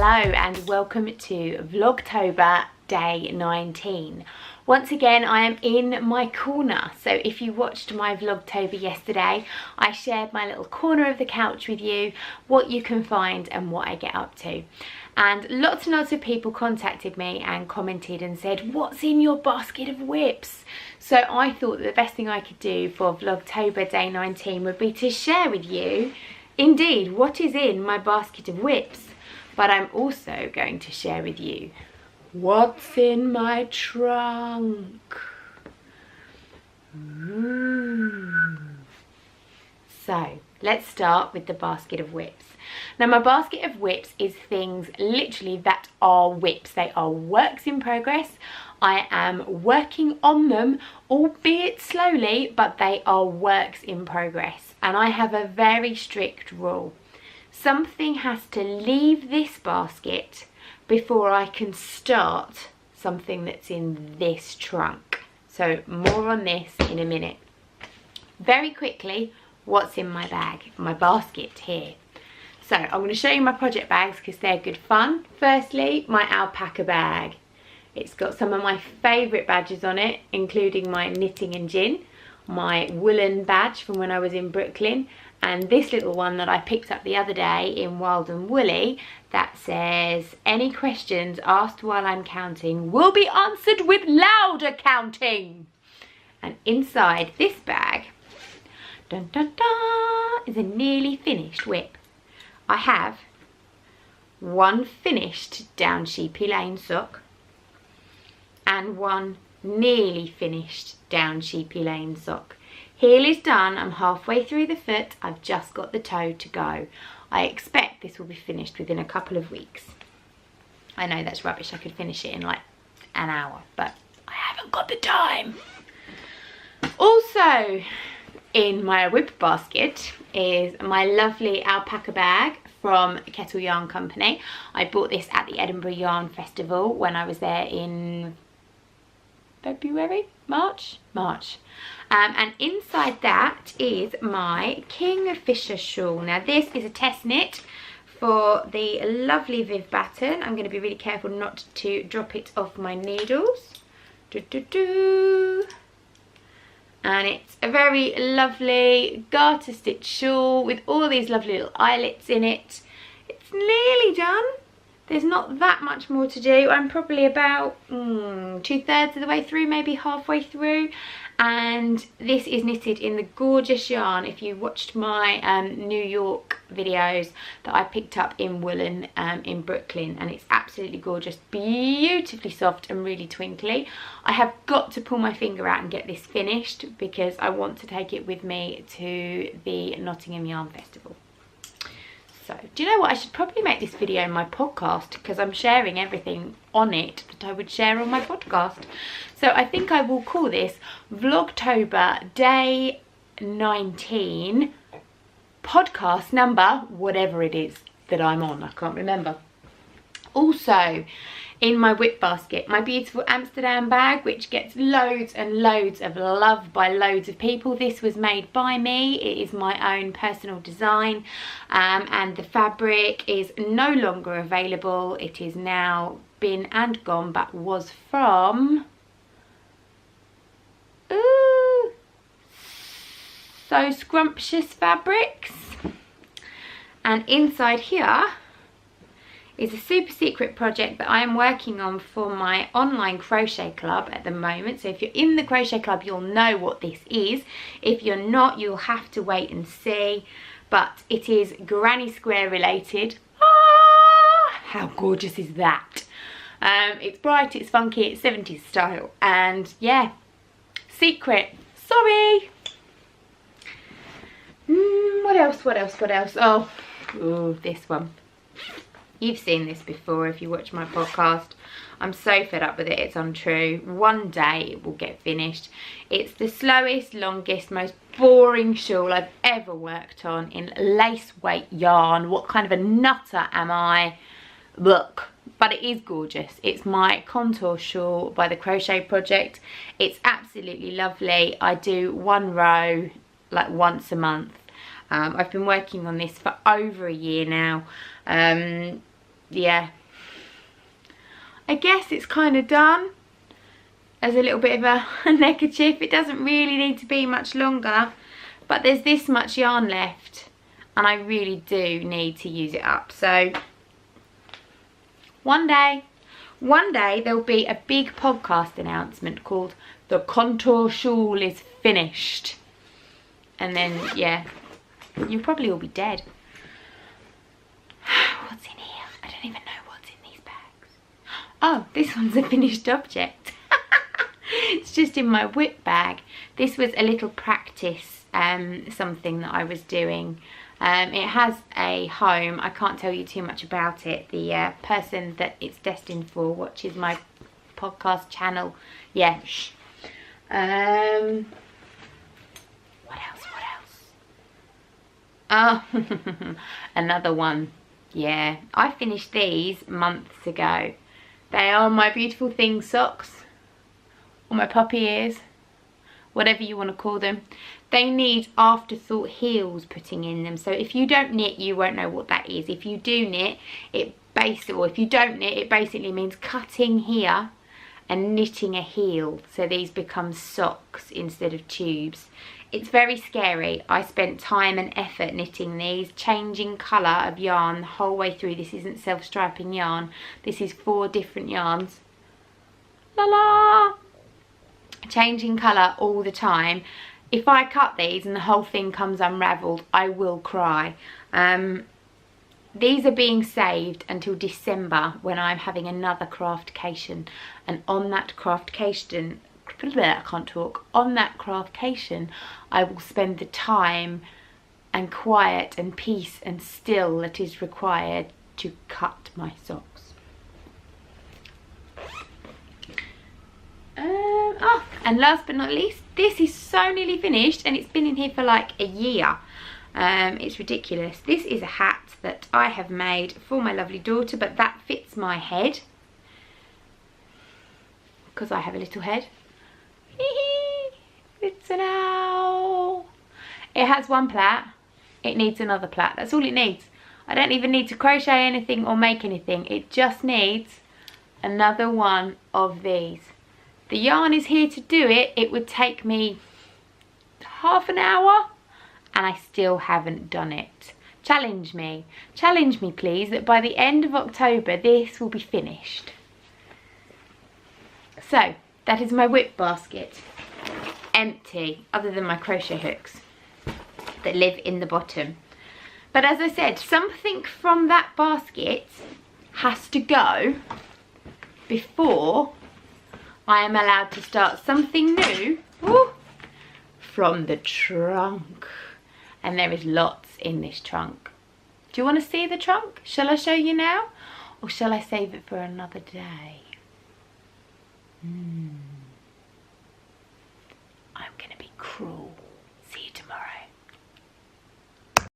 Hello and welcome to Vlogtober day 19. Once again, I am in my corner. So if you watched my Vlogtober yesterday, I shared my little corner of the couch with you, what you can find and what I get up to. And lots and lots of people contacted me and commented and said, what's in your basket of WIPS? So I thought that the best thing I could do for Vlogtober day 19 would be to share with you, indeed, what is in my basket of WIPS. But I'm also going to share with you what's in my trunk. Ooh. So let's start with the basket of WIPS. Now my basket of WIPS is things literally that are WIPS. They are works in progress. I am working on them, albeit slowly, but they are works in progress. And I have a very strict rule. Something has to leave this basket before I can start something that's in this trunk. So more on this in a minute. Very quickly, what's in my bag, my basket here. So I'm going to show you my project bags because they're good fun. Firstly, my alpaca bag. It's got some of my favourite badges on it, including my knitting and gin, my woolen badge from when I was in Brooklyn, and this little one that I picked up the other day in Wild and Woolly that says, any questions asked while I'm counting will be answered with louder counting. And inside this bag, dun dun dun, is a nearly finished WIP. I have one finished Down Sheepy Lane sock and one nearly finished Down Sheepy Lane sock. Heel is done, I'm halfway through the foot, I've just got the toe to go. I expect this will be finished within a couple of weeks. I know that's rubbish, I could finish it in like an hour, but I haven't got the time. Also in my WIP basket is my lovely alpaca bag from Kettle Yarn Company. I bought this at the Edinburgh Yarn Festival when I was there in February, March. And inside that is my Kingfisher shawl. Now this is a test knit for the lovely Viv Batten. I'm going to be really careful not to drop it off my needles. And it's a very lovely garter stitch shawl with all these lovely little eyelets in it. It's nearly done. There's not that much more to do. I'm probably about 2/3 of the way through, maybe halfway through. And this is knitted in the gorgeous yarn. If you watched my New York videos that I picked up in woolen in Brooklyn, and it's absolutely gorgeous, beautifully soft and really twinkly. I have got to pull my finger out and get this finished because I want to take it with me to the Nottingham Yarn Festival. So, do you know what? I should probably make this video in my podcast because I'm sharing everything on it that I would share on my podcast. So I think I will call this Vlogtober day 19 podcast number, whatever it is that I'm on. I can't remember. Also, in my WIP basket, my beautiful Amsterdam bag, which gets loads and loads of love by loads of people. This was made by me. It is my own personal design, and the fabric is no longer available. It is now been and gone, but was from So Scrumptious Fabrics. And inside here is a super secret project that I am working on for my online crochet club at the moment. So if you're in the crochet club, you'll know what this is. If you're not, you'll have to wait and see. But it is Granny Square related. Ah, how gorgeous is that? It's bright, it's funky, it's 70s style. And yeah, secret. Sorry. What else? Oh, this one. You've seen this before if you watch my podcast. I'm so fed up with it, it's untrue. One day it will get finished. It's the slowest, longest, most boring shawl I've ever worked on in lace weight yarn. What kind of a nutter am I? Look, but it is gorgeous. It's my contour shawl by the Crochet Project. It's absolutely lovely. I do one row like once a month. I've been working on this for over a year now. yeah, I guess it's kind of done as a little bit of a neckerchief. It doesn't really need to be much longer, but there's this much yarn left and I really do need to use it up. So one day there'll be a big podcast announcement called "The Contour Shawl is Finished." And then, yeah, you'll probably all be dead. What's in here? I don't even know what's in these bags. Oh, this one's a finished object. It's just in my WIP bag. This was a little practice, something that I was doing. It has a home. I can't tell you too much about it. The person that it's destined for watches my podcast channel. Yeah, shh. What else? Oh, another one. Yeah, I finished these months ago. They are my Beautiful Things socks, or my puppy ears, whatever you want to call them. They need afterthought heels putting in them. So if you don't knit, you won't know what that is. If you do knit, if you don't knit, it basically means cutting here and knitting a heel. So these become socks instead of tubes. It's very scary. I spent time and effort knitting these, changing colour of yarn the whole way through. This isn't self-striping yarn. This is 4 different yarns. La la! Changing colour all the time. If I cut these and the whole thing comes unravelled, I will cry. These are being saved until December when I'm having another craftcation. And on that craftcation, I can't talk, on that craftcation, I will spend the time and quiet and peace and still that is required to cut my socks. And last but not least, this is so nearly finished and it's been in here for like a year. It's ridiculous. This is a hat that I have made for my lovely daughter, but that fits my head because I have a little head. It's an owl. It has one plait. It needs another plait. That's all it needs. I don't even need to crochet anything or make anything. It just needs another one of these. The yarn is here to do it. It would take me half an hour and I still haven't done it. Challenge me please, that by the end of October this will be finished. So that is my WIP basket. Empty, other than my crochet hooks that live in the bottom. But as I said, something from that basket has to go before I am allowed to start something new from the trunk. And there is lots in this trunk. Do you want to see the trunk? Shall I show you now? Or shall I save it for another day?